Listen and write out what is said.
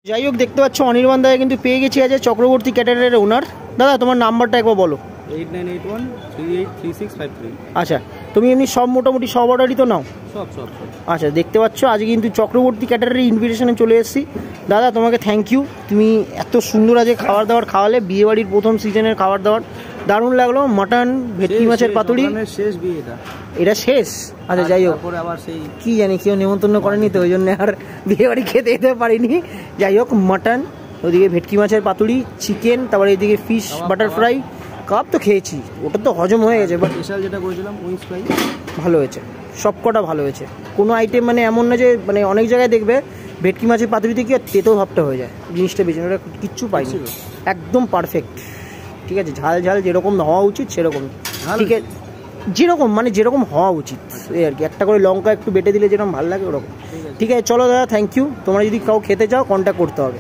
যাই হোক, দেখতে পাচ্ছ অনির্বাণ দাদা কিন্তু পেয়ে গেছি আজ চক্রবর্তী ক্যাটারের ওনার। দাদা তোমার নাম্বারটা একবার বলো। 8981383653। আচ্ছা, তুমি এমনি সব মোটামুটি সব অর্ডারই তো নাও? সব। আচ্ছা, দেখতে পাচ্ছ আজকে কিন্তু চক্রবর্তী ক্যাটারের ইনভিটেশনে চলে এসেছি। দাদা তোমাকে থ্যাংক ইউ, তুমি এত সুন্দর আজকে খাবার দাবার খাওয়ালে, বিয়েবাড়ির প্রথম সিজনের খাবার দাবার দারুণ লাগলো। মাটন, ভেটকি মাছের পাতুরি, শেষ বিয়ে এটা শেষ। আচ্ছা যাই হোক, আবার সেই কি জানি কেউ নেমন্তন্ন করেনি তো ওই জন্য আর বিয়েবাড়ি খেতে যেতে পারিনি। যাই হোক, মাটন, ওইদিকে ভেটকি মাছের পাতুরি, চিকেন, তারপরে এইদিকে ফিশ বাটার ফ্রাই, কাপ তো খেয়েছি, ওটা তো হজম হয়ে গেছে। বাট স্পেশাল যেটা করেছিলাম উইংস ফ্রাই ভালো হয়েছে, সব কটা ভালো হয়েছে। কোনো আইটেম মানে এমন না যে, মানে অনেক জায়গায় দেখবে ভেটকি মাছের পাতুরিতে কি আর তেতো ভাবটা হয়ে যায়, জিনিসটা বেশি ওটা কিচ্ছু পাইনি, একদম পারফেক্ট। ঠিক আছে, ঝাল ঝাল যেরকম হওয়া উচিত সেরকম, ঠিক আছে, যেরকম মানে যেরকম হওয়া উচিত এই আর কি। একটা করে লঙ্কা একটু বেটে দিলে যেরকম ভালো লাগে ওরকম। ঠিক আছে, চলো দাদা, থ্যাংক ইউ। তোমরা যদি কাউ খেতে চাও কন্ট্যাক্ট করতে হবে।